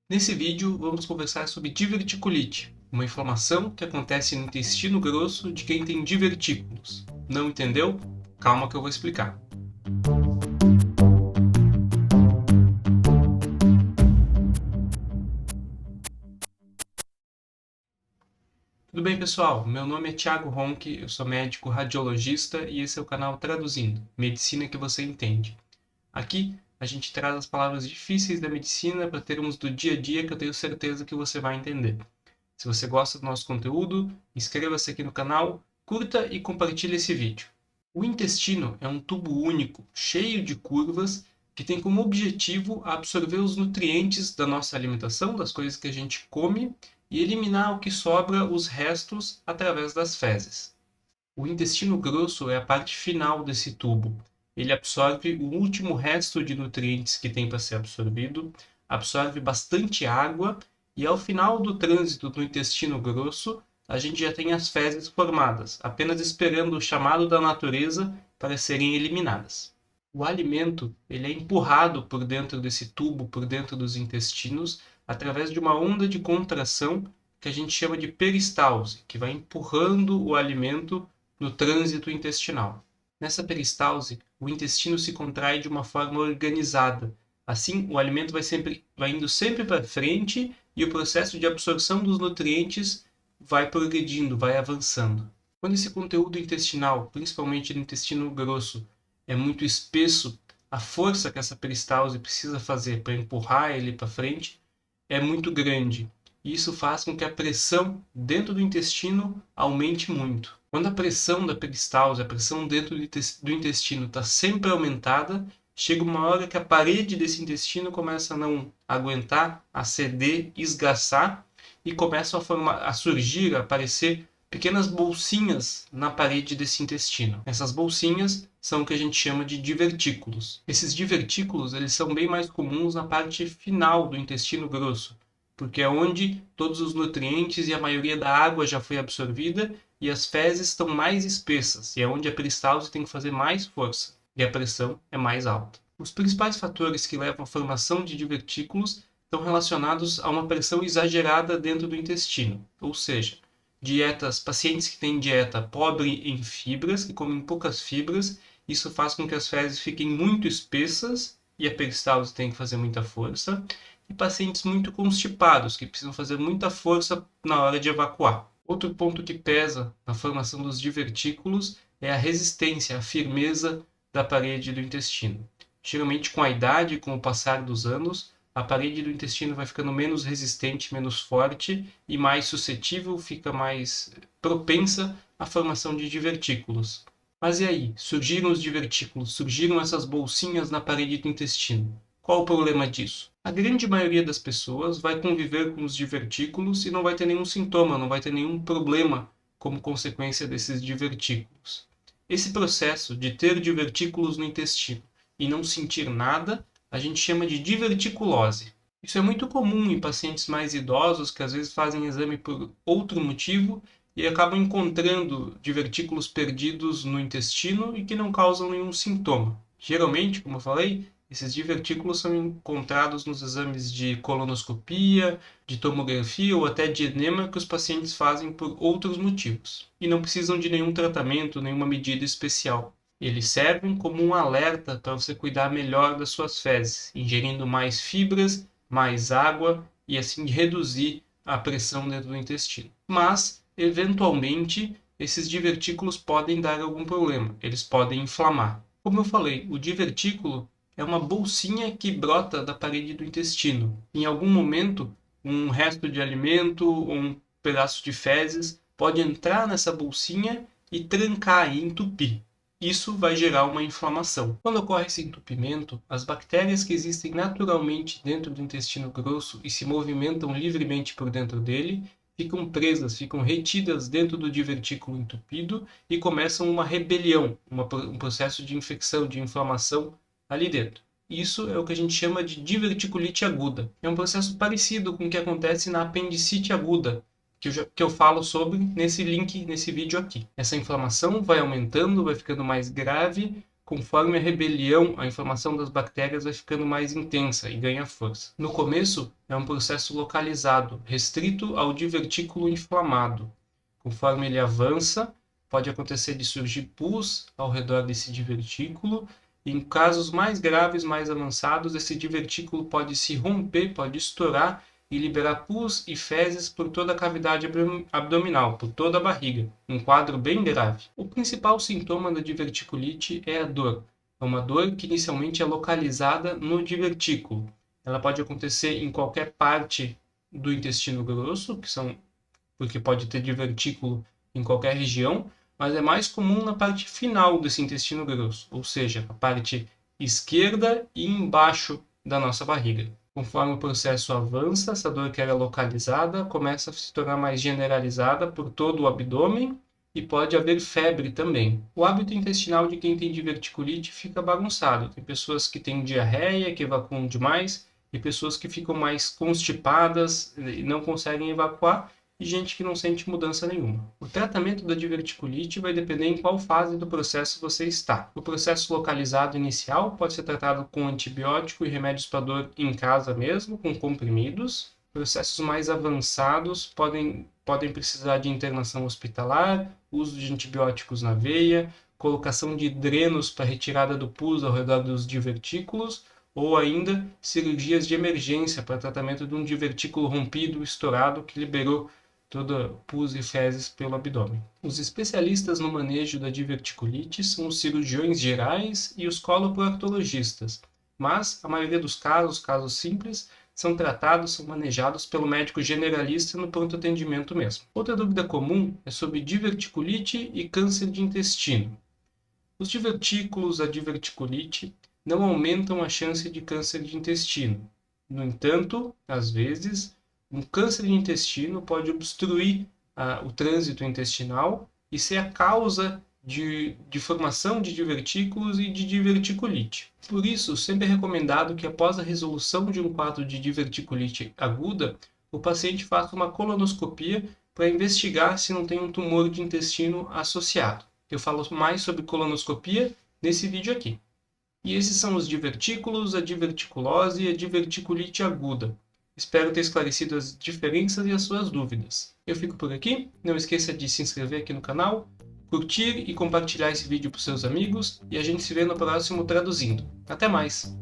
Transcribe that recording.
Nesse vídeo, vamos conversar sobre diverticulite, uma inflamação que acontece no intestino grosso de quem tem divertículos. Não entendeu? Calma que eu vou explicar. Tudo bem, pessoal? Meu nome é Thiago Ronck, eu sou médico radiologista e esse é o canal Traduzindo, Medicina que você entende. Aqui, a gente traz as palavras difíceis da medicina para termos do dia a dia que eu tenho certeza que você vai entender. Se você gosta do nosso conteúdo, inscreva-se aqui no canal, curta e compartilhe esse vídeo. O intestino é um tubo único, cheio de curvas, que tem como objetivo absorver os nutrientes da nossa alimentação, das coisas que a gente come, e eliminar o que sobra, os restos, através das fezes. O intestino grosso é a parte final desse tubo. Ele absorve o último resto de nutrientes que tem para ser absorvido, absorve bastante água e ao final do trânsito do intestino grosso, a gente já tem as fezes formadas, apenas esperando o chamado da natureza para serem eliminadas. O alimento ele é empurrado por dentro desse tubo, por dentro dos intestinos, através de uma onda de contração que a gente chama de peristalse, que vai empurrando o alimento no trânsito intestinal. Nessa peristalse, o intestino se contrai de uma forma organizada. Assim, o alimento vai indo sempre para frente e o processo de absorção dos nutrientes vai progredindo, vai avançando. Quando esse conteúdo intestinal, principalmente no intestino grosso, é muito espesso, a força que essa peristalse precisa fazer para empurrar ele para frente é muito grande. E isso faz com que a pressão dentro do intestino aumente muito. Quando a pressão da peristalse, a pressão dentro do intestino está sempre aumentada, chega uma hora que a parede desse intestino começa a não aguentar, a ceder, esgaçar e começam a surgir, a aparecer pequenas bolsinhas na parede desse intestino. Essas bolsinhas são o que a gente chama de divertículos. Esses divertículos eles são bem mais comuns na parte final do intestino grosso, porque é onde todos os nutrientes e a maioria da água já foi absorvida e as fezes estão mais espessas, e é onde a peristalse tem que fazer mais força e a pressão é mais alta. Os principais fatores que levam à formação de divertículos estão relacionados a uma pressão exagerada dentro do intestino, ou seja, pacientes que têm dieta pobre em fibras, que comem poucas fibras, isso faz com que as fezes fiquem muito espessas e a peristalse tem que fazer muita força, e pacientes muito constipados, que precisam fazer muita força na hora de evacuar. Outro ponto que pesa na formação dos divertículos é a resistência, a firmeza da parede do intestino. Geralmente, com a idade e com o passar dos anos, a parede do intestino vai ficando menos resistente, menos forte e mais suscetível, fica mais propensa à formação de divertículos. Mas e aí? Surgiram os divertículos, surgiram essas bolsinhas na parede do intestino. Qual o problema disso? A grande maioria das pessoas vai conviver com os divertículos e não vai ter nenhum sintoma, não vai ter nenhum problema como consequência desses divertículos. Esse processo de ter divertículos no intestino e não sentir nada a gente chama de diverticulose. Isso é muito comum em pacientes mais idosos que às vezes fazem exame por outro motivo e acabam encontrando divertículos perdidos no intestino e que não causam nenhum sintoma. Geralmente, como eu falei, esses divertículos são encontrados nos exames de colonoscopia, de tomografia ou até de enema que os pacientes fazem por outros motivos e não precisam de nenhum tratamento, nenhuma medida especial. Eles servem como um alerta para você cuidar melhor das suas fezes, ingerindo mais fibras, mais água e assim reduzir a pressão dentro do intestino. Mas, eventualmente, esses divertículos podem dar algum problema, eles podem inflamar. Como eu falei, o divertículo é uma bolsinha que brota da parede do intestino. Em algum momento, um resto de alimento ou um pedaço de fezes pode entrar nessa bolsinha e trancar e entupir. Isso vai gerar uma inflamação. Quando ocorre esse entupimento, as bactérias que existem naturalmente dentro do intestino grosso e se movimentam livremente por dentro dele, ficam presas, ficam retidas dentro do divertículo entupido e começam uma rebelião, um processo de infecção, de inflamação ali dentro. Isso é o que a gente chama de diverticulite aguda. É um processo parecido com o que acontece na apendicite aguda, que eu falo sobre nesse link, nesse vídeo aqui. Essa inflamação vai aumentando, vai ficando mais grave, conforme a rebelião, a inflamação das bactérias vai ficando mais intensa e ganha força. No começo, é um processo localizado, restrito ao divertículo inflamado. Conforme ele avança, pode acontecer de surgir pus ao redor desse divertículo. E em casos mais graves, mais avançados, esse divertículo pode se romper, pode estourar e liberar pus e fezes por toda a cavidade abdominal, por toda a barriga, um quadro bem grave. O principal sintoma da diverticulite é a dor. É uma dor que inicialmente é localizada no divertículo. Ela pode acontecer em qualquer parte do intestino grosso, porque pode ter divertículo em qualquer região, mas é mais comum na parte final desse intestino grosso, ou seja, a parte esquerda e embaixo da nossa barriga. Conforme o processo avança, essa dor que era localizada começa a se tornar mais generalizada por todo o abdômen e pode haver febre também. O hábito intestinal de quem tem diverticulite fica bagunçado. Tem pessoas que têm diarreia, que evacuam demais, e pessoas que ficam mais constipadas e não conseguem evacuar, e gente que não sente mudança nenhuma. O tratamento da diverticulite vai depender em qual fase do processo você está. O processo localizado inicial pode ser tratado com antibiótico e remédios para dor em casa mesmo, com comprimidos. Processos mais avançados podem precisar de internação hospitalar, uso de antibióticos na veia, colocação de drenos para retirada do pus ao redor dos divertículos, ou ainda cirurgias de emergência para tratamento de um divertículo rompido, estourado, que liberou toda pus e fezes pelo abdômen. Os especialistas no manejo da diverticulite são os cirurgiões gerais e os coloproctologistas, mas a maioria dos casos simples, são tratados, são manejados pelo médico generalista no pronto atendimento mesmo. Outra dúvida comum é sobre diverticulite e câncer de intestino. Os divertículos, a diverticulite, não aumentam a chance de câncer de intestino. No entanto, às vezes, um câncer de intestino pode obstruir o trânsito intestinal e ser a causa de formação de divertículos e de diverticulite. Por isso, sempre é recomendado que após a resolução de um quadro de diverticulite aguda, o paciente faça uma colonoscopia para investigar se não tem um tumor de intestino associado. Eu falo mais sobre colonoscopia nesse vídeo aqui. E esses são os divertículos, a diverticulose e a diverticulite aguda. Espero ter esclarecido as diferenças e as suas dúvidas. Eu fico por aqui, não esqueça de se inscrever aqui no canal, curtir e compartilhar esse vídeo para os seus amigos, e a gente se vê no próximo Traduzindo. Até mais!